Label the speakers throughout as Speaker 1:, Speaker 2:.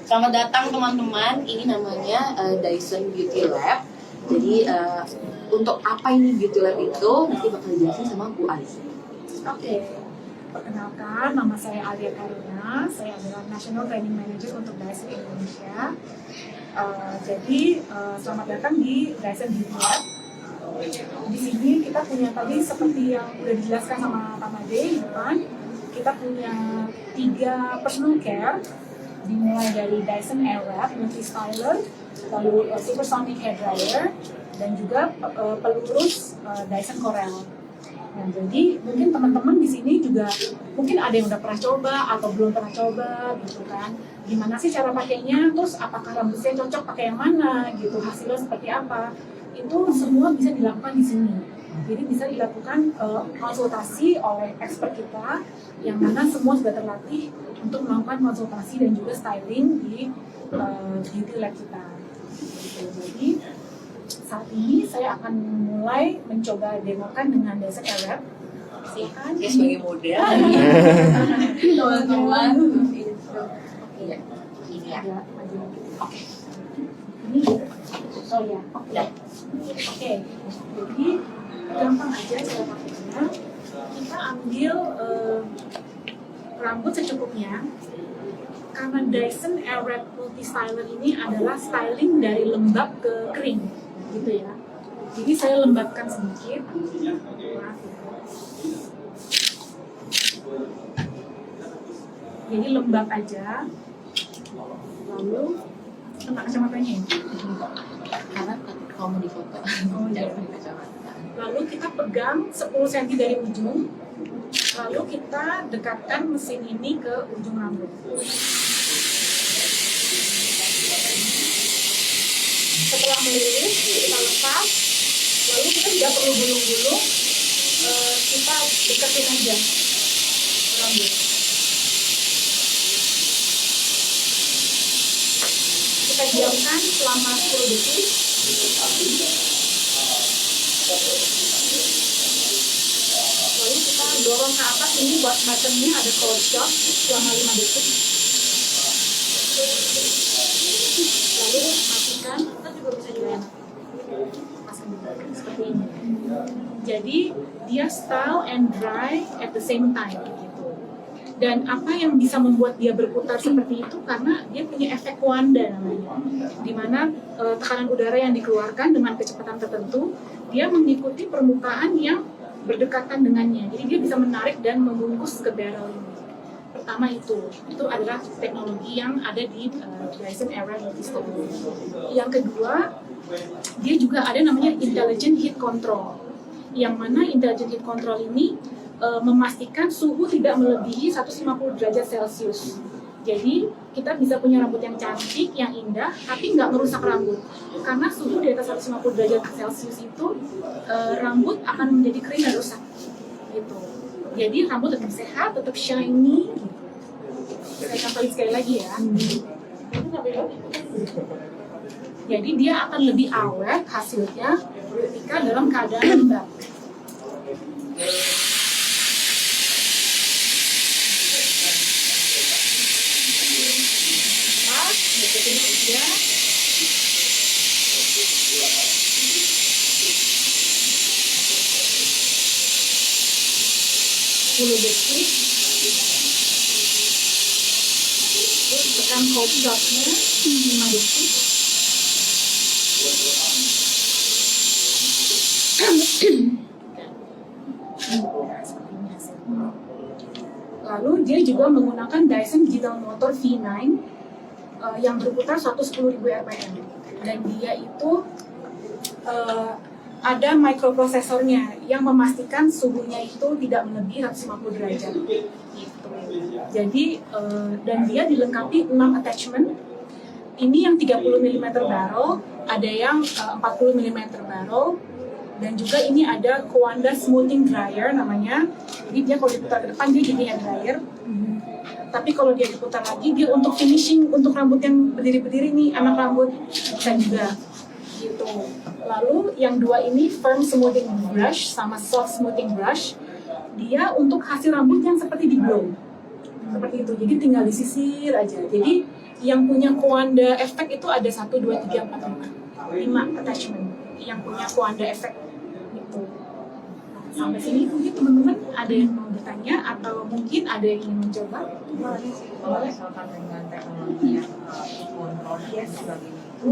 Speaker 1: Selamat datang teman-teman, ini namanya Dyson Beauty Lab. Jadi untuk apa ini Beauty Lab itu nanti bakal dijelasin sama Bu Ali.
Speaker 2: Oke, perkenalkan nama saya Alia Karina, saya adalah National Training Manager untuk Dyson Indonesia. Jadi selamat datang di Dyson Beauty Lab. Di sini kita punya tadi seperti yang udah dijelaskan sama Pak Made di depan, kita punya 3 personal care, dimulai dari Dyson Airwrap Multi Styler, lalu Supersonic Hair Dryer, dan juga pelurus Dyson Corel. Nah, jadi mungkin teman-teman di sini juga mungkin ada yang udah pernah coba atau belum pernah coba gitu kan. Gimana sih cara pakainya, terus apakah rambut saya cocok pakai yang mana gitu, hasilnya seperti apa. Itu semua bisa dilakukan di sini. Jadi bisa dilakukan konsultasi oleh expert kita yang mana semua sudah terlatih untuk melakukan konsultasi dan juga styling di beauty lab kita. Jadi saat ini saya akan mulai mencoba demokan dengan Dyson Airwrap. Silakan.
Speaker 1: Ya sebagai model. Teman-teman. Iya. Ini ya.
Speaker 2: Oke. Ini. Oh ya. Oke. Jadi gampang aja cara pakainya. Kita ambil rambut secukupnya. Karena Dyson Airwrap Multi Styler ini adalah styling dari lembab ke kering, gitu ya. Jadi saya lembabkan sedikit. Jadi lembab aja. Lalu kena kacamatanya ya?
Speaker 1: Karena kalau mau difoto.
Speaker 2: Lalu kita pegang 10 cm dari ujung. Lalu kita dekatkan mesin ini ke ujung rambut. Setelah meliris, kita lepas. Lalu kita tidak perlu gulung-gulung, kita deketin aja rambut. Kita diamkan selama 10 detik. Lalu kita dorong ke atas, ini buat buttonnya ada close shot selama 5 detik. Lalu matikan, kita juga bisa juga pasang seperti ini. Jadi dia style and dry at the same time gitu. Dan apa yang bisa membuat dia berputar seperti itu karena dia punya efek Wanda namanya, dimana tekanan udara yang dikeluarkan dengan kecepatan tertentu dia mengikuti permukaan yang berdekatan dengannya, jadi dia bisa menarik dan membungkus ke barrel ini. Pertama itu adalah teknologi yang ada di Dyson Airwrap Multi Styler. Yang kedua, dia juga ada namanya Intelligent Heat Control, yang mana Intelligent Heat Control ini memastikan suhu tidak melebihi 150 derajat Celcius. Jadi kita bisa punya rambut yang cantik, yang indah, tapi nggak merusak rambut. Karena suhu di atas 150 derajat Celcius itu rambut akan menjadi kering dan rusak. Gitu. Jadi rambut tetap sehat, tetap shiny. Saya contohin sekali lagi ya. Jadi dia akan lebih awet hasilnya ketika dalam keadaan lembab. Deketin aja. 10 detik. Terus tekan cold shot-nya 5 detik. Lalu dia juga menggunakan Dyson Digital Motor V9 yang berputar 110.000 rpm, dan dia itu ada microprosesornya yang memastikan suhunya itu tidak melebihi 150 derajat gitu. Jadi dan dia dilengkapi 6 attachment. Ini yang 30 mm barrel, ada yang 40 mm barrel, dan juga ini ada Wanda Smoothing Dryer namanya. Jadi dia kalau diputar ke depan dia jadi hair dryer. Tapi kalau dia diputar lagi, dia untuk finishing, untuk rambut yang berdiri-berdiri nih, anak rambut bisa juga gitu. Lalu yang 2 ini firm smoothing brush sama soft smoothing brush. Dia untuk hasil rambut yang seperti di blow, seperti itu. Jadi tinggal disisir aja. Jadi Yang punya Coanda efek itu ada 1, 2, 3, 4, 5 attachment yang punya Coanda efek gitu. Sampai sini mungkin teman-teman ada yang mau bertanya atau mungkin ada yang ingin mencoba?
Speaker 3: Kalau misalkan dengan teknologi yang kontrol sebagai itu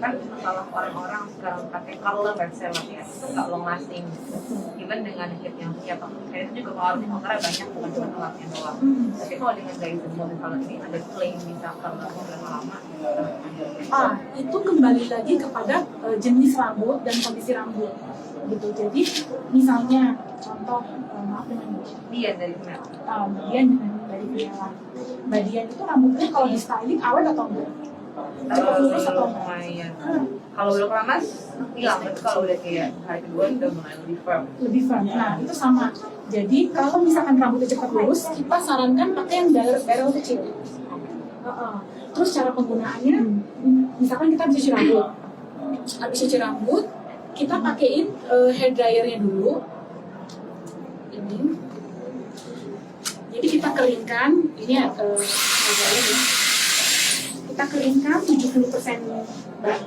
Speaker 3: kan masalah orang-orang sekarang pakai color website ya itu nggak long lasting. Even dengan hit yang siap kayak itu juga kalau orang banyak bukan cuma alatnya doang. Tapi kalau dengan gaya semua misalnya ini ada claim bisa color berapa lama?
Speaker 2: Itu kembali lagi kepada jenis rambut dan kondisi rambut gitu. Jadi misalnya contoh maaf dengan
Speaker 3: Dia dari Mel.
Speaker 2: Dian dari Bella. Mbak Dian itu rambutnya kalau di styling awet atau enggak? Cepat lurus atau enggak?
Speaker 3: Lumayan. Kalau udah keramas hilang, tapi kalau udah kayak hari kedua udah mulai lebih firm.
Speaker 2: Lebih firm. Nah itu sama. Jadi kalau misalkan rambutnya cepat lurus, kita sarankan pakai yang barrel kecil. Terus cara penggunaannya, misalkan kita habis cuci rambut. Habis cuci rambut, kita pakein hair dryernya dulu. Ini. Jadi kita keringkan, ini hair dryer ya. Kita keringkan 70%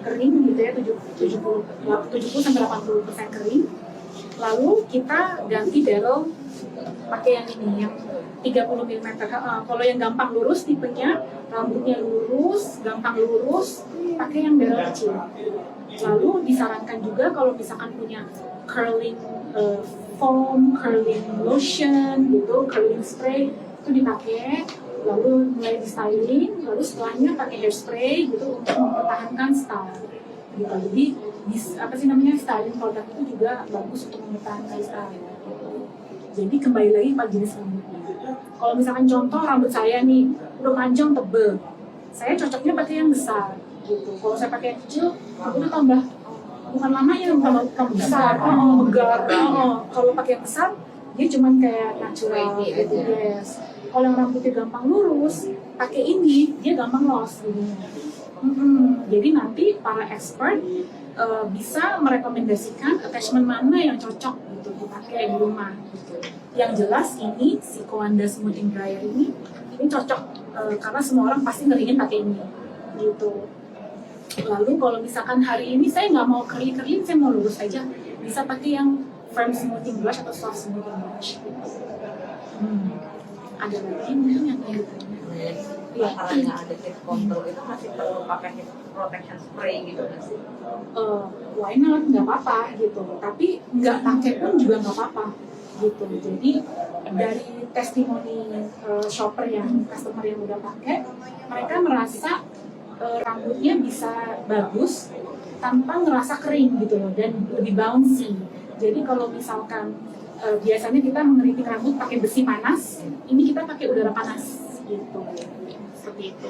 Speaker 2: kering gitu ya, 70-80% kering. Lalu kita ganti barrel pakai yang ini, yang 30 mm. Kalau yang gampang lurus tipenya, rambutnya lurus, gampang lurus, pakai yang barrel kecil. Lalu disarankan juga kalau misalkan punya curling foam, curling lotion, gitu, curling spray itu dipakai. Lalu mulai di styling, lalu setelahnya pakai hairspray gitu untuk mempertahankan style. Gitu. Jadi styling produk itu juga bagus untuk mempertahankan style. Gitu. Jadi kembali lagi pada jenis rambutnya. Kalau misalkan contoh rambut saya nih udah panjang tebel, saya cocoknya pakai yang besar. Gitu. Kalau saya pakai yang kecil, rambutnya tambah bukan lama ya tambah besar, megar. Kalau pakai yang besar, dia cuman kayak natural gitu. Yes. Kalau yang rambutnya gampang lurus, pakai ini dia gampang loss gitu. Jadi nanti para expert bisa merekomendasikan attachment mana yang cocok gitu dipakai di rumah gitu. Yang jelas ini si Coanda Smoothing Dryer ini cocok karena semua orang pasti ngeringin pakai ini gitu. Lalu kalau misalkan hari ini saya nggak mau curly-curly, saya mau lurus aja, bisa pakai yang firm smoothing brush atau soft smoothing brush gitu. Ada lagi mungkin yang ingin ditanya?
Speaker 3: Iya, kalau nggak ada heat control itu masih perlu pakai heat protection spray gitu nggak sih?
Speaker 2: Why not? Nggak apa-apa gitu. Tapi nggak pakai pun juga nggak apa-apa gitu. Jadi dari testimoni shopper yang customer yang udah pakai, mereka merasa rambutnya bisa bagus tanpa ngerasa kering gitu loh dan lebih bouncy. Jadi kalau misalkan biasanya kita mengeriting rambut pakai besi panas, ini kita pakai udara panas gitu, seperti itu.